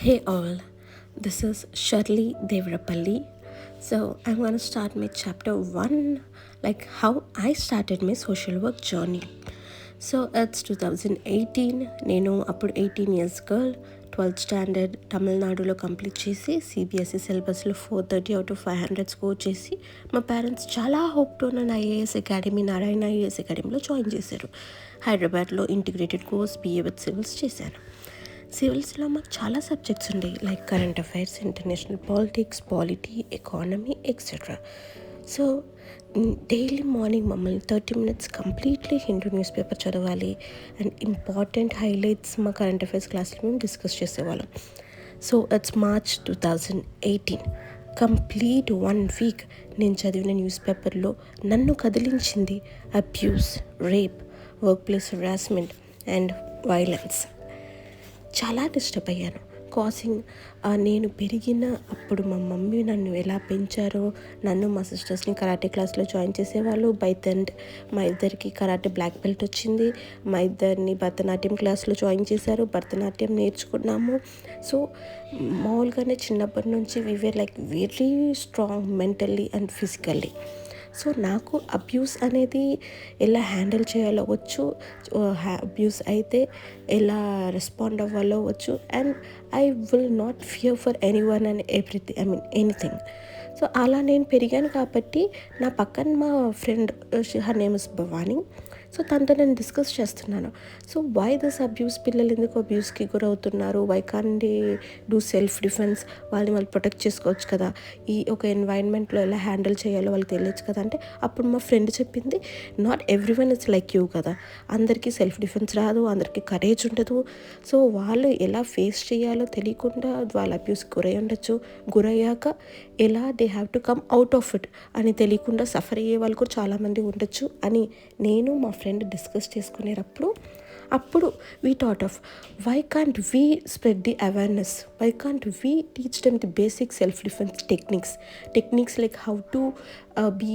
Hey all, this is Shirley Devrapalli. So I'm going to start my chapter 1, like how I started my social work journey. So it's 2018. నేను అప్పుడు 18 years girl, 12th standard తమిళనాడులో complete చేసి CBSE సిలబస్లో 430 out of 500 score చేసి మా parents చాలా హోప్తో నన్ను ఐఏఎస్ అకాడమీ నారాయణ ఐఏఎస్ అకాడమీలో జాయిన్ చేశారు. హైదరాబాద్లో integrated course BA with civils చేశాను. సివిల్స్లో మాకు చాలా సబ్జెక్ట్స్ ఉండేవి, like current affairs, international politics, polity, economy etcetera. So daily morning మమ్మల్ని 30 minutes completely Hindu news paper చదవాలి అండ్ ఇంపార్టెంట్ హైలైట్స్ మా కరెంట్ అఫైర్స్ క్లాస్లో మేము డిస్కస్ చేసేవాళ్ళం. So it's March 2018. Complete 1 week నేను చదివిన న్యూస్ పేపర్లో నన్ను కదిలించింది abuse, rape, work place harassment and violence. చాలా డిస్టర్బ్ అయ్యాను. నేను పెరిగిన అప్పుడు మా మమ్మీ నన్ను ఎలా పెంచారో, నన్ను మా సిస్టర్స్ని కరాటే క్లాస్లో జాయిన్ చేసేవాళ్ళు. బై దెన్ మా ఇద్దరికి కరాటే బ్లాక్ బెల్ట్ వచ్చింది. మా ఇద్దరిని భరతనాట్యం క్లాస్లో జాయిన్ చేశారు. భరతనాట్యం నేర్చుకున్నాము. సో మామూలుగానే చిన్నప్పటి నుంచి we were like very strong mentally and physically. So నాకు అబ్యూస్ అనేది ఎలా హ్యాండిల్ చేయాలో వచ్చు, అబ్యూస్ అయితే ఎలా రెస్పాండ్ అవ్వాలో వచ్చు. And I will not fear for anyone and anything. So అలా నేను పెరిగాను కాబట్టి నా పక్కన మా friend, her name is Bhavani. So తనతో నేను డిస్కస్ చేస్తున్నాను. సో వై దిస్ అబ్యూస్, పిల్లలు ఎందుకు అబ్యూస్కి గురవుతున్నారు, why can't they do self defence, వాళ్ళని వాళ్ళు ప్రొటెక్ట్ చేసుకోవచ్చు కదా, ఈ ఒక ఎన్వైరన్మెంట్లో ఎలా హ్యాండిల్ చేయాలో వాళ్ళకి తెలియచ్చు కదా. అంటే అప్పుడు మా ఫ్రెండ్ చెప్పింది, not everyone is like you కదా, అందరికీ సెల్ఫ్ డిఫెన్స్ రాదు, అందరికీ కరేజ్ ఉండదు. సో వాళ్ళు ఎలా ఫేస్ చేయాలో తెలియకుండా వాళ్ళు అబ్యూస్కి గురై ఉండొచ్చు. గురయ్యాక ఎలా they have to come out of it అని తెలియకుండా సఫర్ అయ్యే వాళ్ళు కూడా చాలామంది ఉండొచ్చు అని నేను మా ఫ్రెండ్ డిస్కస్ చేసుకునేటప్పుడు అప్పుడు we thought of why can't we spread the awareness, why can't we teach them the basic self defence techniques like how to be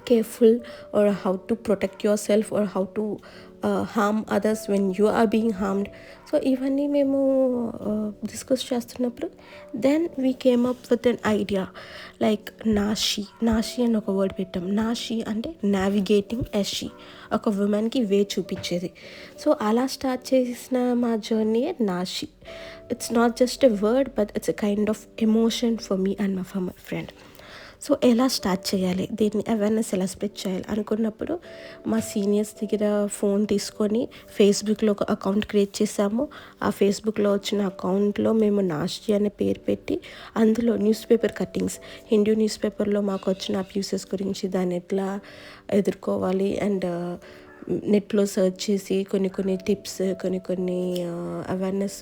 careful or how to protect yourself or how to harm others when you are being harmed. So ఇవన్నీ మేము discuss చేస్తున్నప్పుడు then we came up with an idea like Nashi అని ఒక word పెట్టాం. నాషి అంటే navigating ఎస్షి, ఒక ఉమెన్కి వే చూపించేది. సో అలా స్టార్ట్ చేసిన మా journey Nashi. It's not just a word but it's a kind of emotion for me and my friend. So ఎలా స్టార్ట్ చేయాలి, దీన్ని అవేర్నెస్ ఎలా స్ప్రెడ్ చేయాలి అనుకున్నప్పుడు మా సీనియర్స్ దగ్గర ఫోన్ తీసుకొని ఫేస్బుక్లో ఒక అకౌంట్ క్రియేట్ చేసాము. ఆ ఫేస్బుక్లో వచ్చిన అకౌంట్లో మేము నాషి అనే పేరు పెట్టి అందులో news paper cuttings, Hindu news పేపర్లో మాకు వచ్చిన అబ్యూసెస్ గురించి, దాన్ని ఎట్లా ఎదుర్కోవాలి అండ్ నెట్లో సర్చ్ చేసి కొన్ని టిప్స్, కొన్ని అవేర్నెస్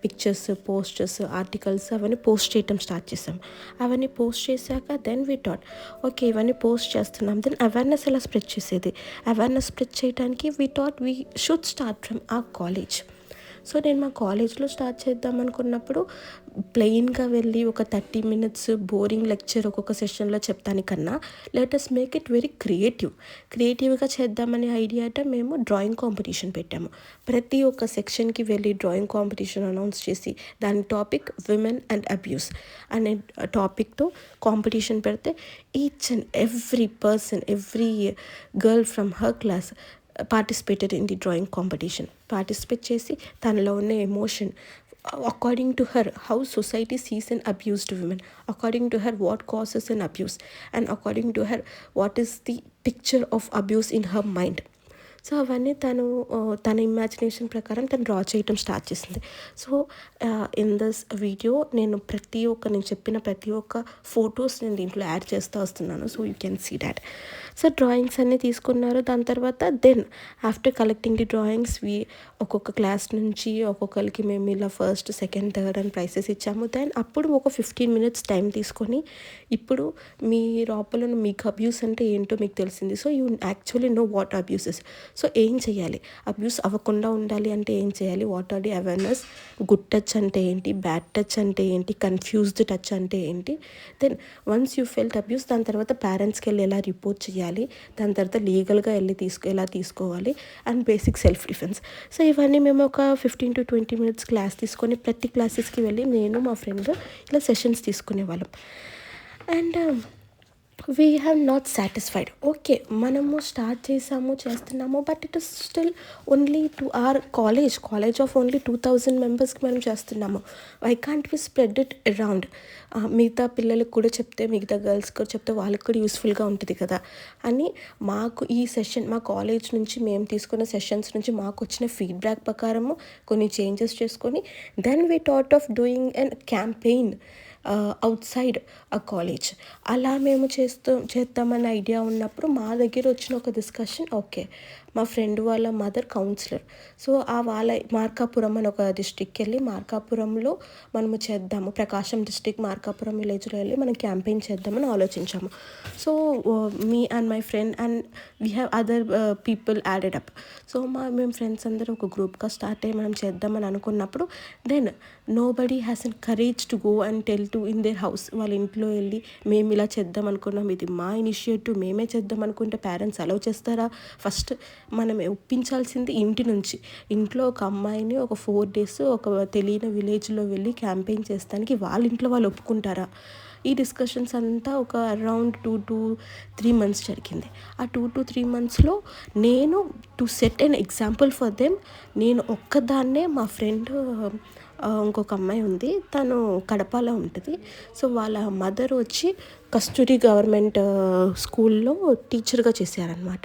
పిక్చర్స్, పోస్టర్స్, ఆర్టికల్స్ అవన్నీ పోస్ట్ చేయటం స్టార్ట్ చేసాం. అవన్నీ పోస్ట్ చేశాక దెన్ వీ థాట్ ఓకే ఇవన్నీ పోస్ట్ చేస్తున్నాం, దెన్ అవేర్నెస్ ఎలా స్ప్రెడ్ చేసేది. అవేర్నెస్ స్ప్రెడ్ చేయడానికి we thought we should start from ఆ కాలేజ్. సో నేను మా కాలేజ్లో స్టార్ట్ చేద్దాం అనుకున్నప్పుడు ప్లెయిన్గా వెళ్ళి ఒక 30 minutes బోరింగ్ లెక్చర్ ఒక్కొక్క సెషన్లో చెప్తానికన్నా లెటస్ మేక్ ఇట్ వెరీ క్రియేటివ్గా చేద్దామనే ఐడియాతో మేము డ్రాయింగ్ కాంపిటీషన్ పెట్టాము. ప్రతి ఒక్క సెక్షన్కి వెళ్ళి డ్రాయింగ్ కాంపిటీషన్ అనౌన్స్ చేసి దాని టాపిక్ విమెన్ అండ్ అబ్యూస్ అనే టాపిక్తో కాంపిటీషన్ పెడితే each and every person, every girl from her class participated in the drawing competition. Participate చేసి తనలో ఉన్న emotion, according to her how society sees an abused woman, according to her what causes an abuse, and according to her what is the picture of abuse in her mind. So అవన్నీ తన imagination ప్రకారం తను draw చేయటం start చేసింది. So in this video నేను చెప్పిన ప్రతి ఒక్క ఫొటోస్ నేను దీంట్లో యాడ్ చేస్తూ వస్తున్నాను. So you can see that. So drawings అన్నీ తీసుకున్నారు. దాని తర్వాత then after collecting the drawings ఒక్కొక్క క్లాస్ నుంచి ఒక్కొక్కరికి మేము ఇలా ఫస్ట్, సెకండ్, థర్డ్ అని ప్రైజెస్ ఇచ్చాము. దెన్ అప్పుడు ఒక 15 minutes టైం తీసుకొని ఇప్పుడు మీ లోపల మీకు అబ్యూస్ అంటే ఏంటో మీకు తెలిసింది. So you actually know what abuses. So ఏం చేయాలి, అబ్యూస్ అవ్వకుండా ఉండాలి అంటే ఏం చేయాలి, what are the awareness, good touch అంటే ఏంటి, బ్యాడ్ టచ్ అంటే ఏంటి, కన్ఫ్యూజ్డ్ టచ్ అంటే ఏంటి, then once you felt abuse దాని తర్వాత పేరెంట్స్కి వెళ్ళి ఎలా రిపోర్ట్ చేయాలి, దాని తర్వాత లీగల్గా వెళ్ళి ఎలా తీసుకోవాలి, and basic self defence. So ఇవన్నీ మేము ఒక 15 to 20 minutes క్లాస్ తీసుకొని ప్రతి క్లాసెస్కి వెళ్ళి నేను మా ఫ్రెండ్ ఇలా సెషన్స్ తీసుకునేవాళ్ళం. And we have not satisfied. Okay, మనము స్టార్ట్ చేస్తున్నాము, but it is still only to our college of only 2000 మెంబర్స్కి మనం చేస్తున్నాము. Why can't we spread it around, మిగతా పిల్లలకు కూడా చెప్తే, మిగతా గర్ల్స్ కూడా చెప్తే వాళ్ళకి కూడా యూస్ఫుల్గా ఉంటుంది కదా అని మాకు ఈ సెషన్, మా కాలేజ్ నుంచి మేము తీసుకున్న సెషన్స్ నుంచి మాకు వచ్చిన ఫీడ్బ్యాక్ ప్రకారము కొన్ని చేంజెస్ చేసుకొని then we thought of doing an campaign outside a college. అలా మేము చేద్దామన్న ఐడియా ఉన్నప్పుడు మా దగ్గర వచ్చిన ఒక డిస్కషన్, ఓకే మా ఫ్రెండ్ వాళ్ళ మదర్ కౌన్సిలర్, సో వాళ్ళ మార్కాపురం అని ఒక డిస్ట్రిక్ట్కి వెళ్ళి మార్కాపురంలో మనము చేద్దాము, ప్రకాశం డిస్ట్రిక్ట్ మార్కాపురం విలేజ్లో వెళ్ళి మనం క్యాంపెయిన్ చేద్దామని ఆలోచించాము. So me and my friend and we have other people added up. So మేము ఫ్రెండ్స్ అందరూ ఒక గ్రూప్గా స్టార్ట్ అయ్యి మనం చేద్దామని అనుకున్నప్పుడు then nobody has an courage to go and tell to in their house. వాళ్ళ ఇంట్లో వెళ్ళి మేము ఇలా చేద్దాం అనుకున్నాం, ఇది మా ఇనిషియేటివ్, మేమే చేద్దాం అనుకుంటే పేరెంట్స్ అలౌ చేస్తారా? ఫస్ట్ మనం ఒప్పించాల్సింది ఇంటి నుంచి. ఇంట్లో ఒక అమ్మాయిని ఒక 4 days ఒక తెలియని విలేజ్లో వెళ్ళి క్యాంపెయిన్ చేస్తానికి వాళ్ళ ఇంట్లో వాళ్ళు ఒప్పుకుంటారా? ఈ డిస్కషన్స్ అంతా ఒక అరౌండ్ 2 to 3 months జరిగింది. ఆ 2 to 3 monthsలో నేను to set an example for them, నేను ఒక్కదాన్నే, మా ఫ్రెండ్ ఇంకొక అమ్మాయి ఉంది, తను కడపలో ఉంటుంది. సో వాళ్ళ మదర్ వచ్చి కస్తూరి గవర్నమెంట్ స్కూల్లో టీచర్గా చేశారనమాట.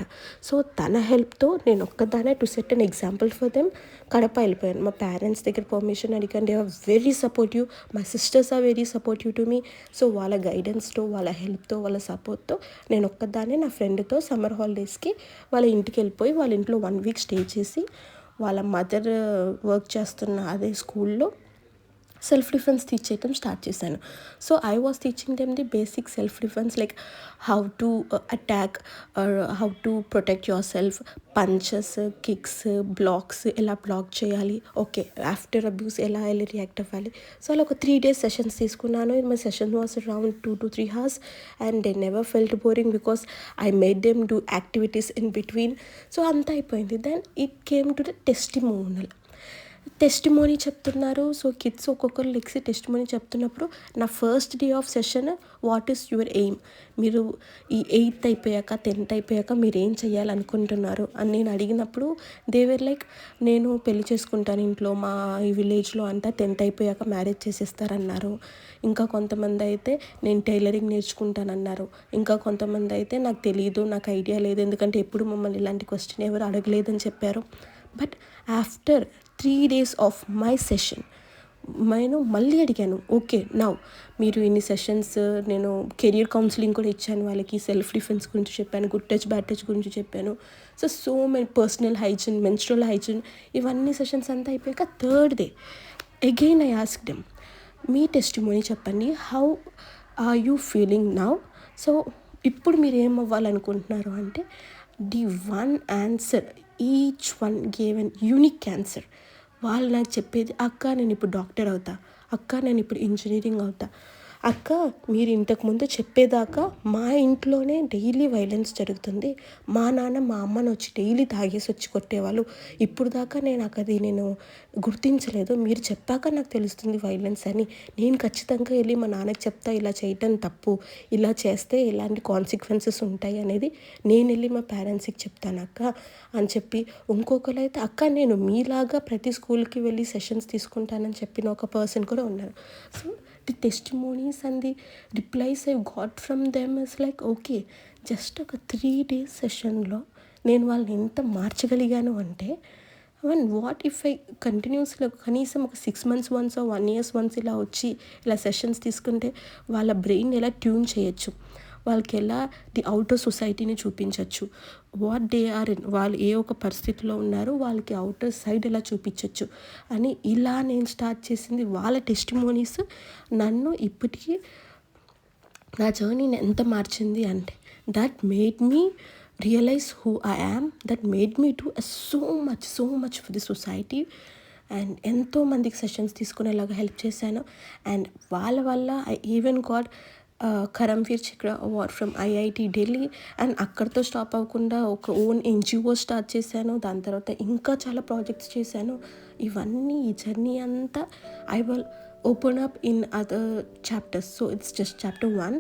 సో తన హెల్ప్తో నేను ఒక్కదానే to set an example for them Kadapa వెళ్ళిపోయాను. మా పేరెంట్స్ దగ్గర పర్మిషన్ అడిగాను. They are very supportive, my sisters are very supportive to me. So వాళ్ళ గైడెన్స్తో, వాళ్ళ హెల్ప్తో, వాళ్ళ సపోర్ట్తో నేను ఒక్కదానే నా ఫ్రెండ్తో సమ్మర్ హాలిడేస్కి వాళ్ళ ఇంటికి వెళ్ళిపోయి వాళ్ళ ఇంట్లో 1 week స్టే చేసి వాళ్ళ మదర్ వర్క్ చేస్తున్న అదే స్కూల్లో సెల్ఫ్ డిఫెన్స్ టీచ్ చేయటం స్టార్ట్ చేశాను. So I was teaching them the basic self defence, like how to attack or how to protect your self, punches, kicks, blocks ఎలా బ్లాక్ చేయాలి, okay after abuse ఎలా వెళ్ళి react అవ్వాలి. So అలా ఒక 3 days sessions తీసుకున్నాను. My session was around 2 to 3 hours and they never felt boring because I made them do activities in between. So అంతా అయిపోయింది. Then it came to the testimony చెప్తున్నారు. So kids ఒక్కొక్కరు లెక్సి testimony చెప్తున్నప్పుడు నా first day of session, what is your aim, మీరు ఈ 8th అయిపోయాక 10th అయిపోయాక మీరు ఏం చేయాలనుకుంటున్నారు అని నేను అడిగినప్పుడు దేవర్ లైక్, నేను పెళ్లి చేసుకుంటాను ఇంట్లో, మా ఈ విలేజ్లో అంతా 10th అయిపోయాక మ్యారేజ్ చేసేస్తారన్నారు. ఇంకా కొంతమంది అయితే నేను టైలరింగ్ నేర్చుకుంటానన్నారు. ఇంకా కొంతమంది అయితే నాకు తెలియదు, నాకు ఐడియా లేదు, ఎందుకంటే ఎప్పుడు మమ్మల్ని ఇలాంటి క్వశ్చన్ ఎవరు అడగలేదని చెప్పారు. But after 3 days of my session నేను మళ్ళీ అడిగాను, ఓకే నౌ మీరు ఇన్ని సెషన్స్, నేను కెరియర్ కౌన్సిలింగ్ కూడా ఇచ్చాను వాళ్ళకి, సెల్ఫ్ డిఫెన్స్ గురించి చెప్పాను, గుడ్ టచ్ బ్యాడ్ టచ్ గురించి చెప్పాను. So many personal hygiene, menstrual hygiene, ఇవన్నీ సెషన్స్ అంతా అయిపోయాక 3rd day again I asked them, మీ టెస్టిమోనీ చెప్పండి, how are you feeling now. So ఇప్పుడు మీరు ఏం అవ్వాలనుకుంటున్నారు అంటే the one answer, each one gave an unique answer. వాళ్ళు నాకు చెప్పేది, అక్క నేను ఇప్పుడు డాక్టర్ అవుతా, అక్క నేను ఇప్పుడు ఇంజనీరింగ్ అవుతా, అక్క మీరు ఇంతకుముందు చెప్పేదాకా మా ఇంట్లోనే డైలీ వైలెన్స్ జరుగుతుంది, మా నాన్న మా అమ్మని వచ్చి డైలీ తాగేసి వచ్చి కొట్టేవాళ్ళు, ఇప్పుడు దాకా నేను గుర్తించలేదు, మీరు చెప్పాక నాకు తెలుస్తుంది వైలెన్స్ అని, నేను ఖచ్చితంగా వెళ్ళి మా నాన్నకి చెప్తా ఇలా చేయటం తప్పు, ఇలా చేస్తే ఇలాంటి కాన్సిక్వెన్సెస్ ఉంటాయి అనేది నేను వెళ్ళి మా పేరెంట్స్కి చెప్తాను అక్క అని చెప్పి. ఇంకొకరు అయితే, అక్క నేను మీలాగా ప్రతి స్కూల్కి వెళ్ళి సెషన్స్ తీసుకుంటానని చెప్పిన ఒక పర్సన్ కూడా ఉన్నారు. So the testimonies and the replies I got from them is like, okay just ఒక 3 days సెషన్లో నేను వాళ్ళని ఎంత మార్చగలిగాను అంటే, అండ్ వాట్ ఇఫ్ ఐ కంటిన్యూస్లో కనీసం ఒక 6 months once or 1 year once ఇలా వచ్చి ఇలా సెషన్స్ తీసుకుంటే వాళ్ళ బ్రెయిన్ ఎలా ట్యూన్ చేయొచ్చు, వాళ్ళకి ఎలా ది అవుటర్ సొసైటీని చూపించవచ్చు, వాట్ దే ఆర్ ఇన్, వాళ్ళు ఏ ఒక పరిస్థితిలో ఉన్నారో వాళ్ళకి అవుటర్ సైడ్ ఎలా చూపించవచ్చు అని ఇలా నేను స్టార్ట్ చేసింది. వాళ్ళ టెస్టిమోనీస్ నన్ను ఇప్పటికీ నా జర్నీని ఎంత మార్చింది అంటే, that made me realize who I am that made me do so much for the society. And ఎంతోమందికి సెషన్స్ తీసుకునేలాగా హెల్ప్ చేశాను. అండ్ వాళ్ళ వల్ల ఐ ఈవెన్ గాట్ కరంవీర్ చక్ర award from IIT Delhi. And అక్కడితో స్టాప్ అవ్వకుండా ఒక ఓన్ ఎన్జిఓ స్టార్ట్ చేశాను. దాని తర్వాత ఇంకా చాలా ప్రాజెక్ట్స్ చేశాను. ఇవన్నీ ఈ జర్నీ అంతా I will open up in other chapters. So it's just chapter 1.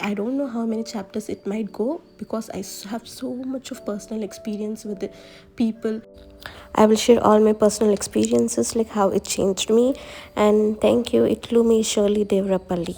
I don't know how many chapters it might go because I have so much of personal experience with the people. I will share all my personal experiences, like how it changed me. And thank you, Itlumi Shirley Devrapalli.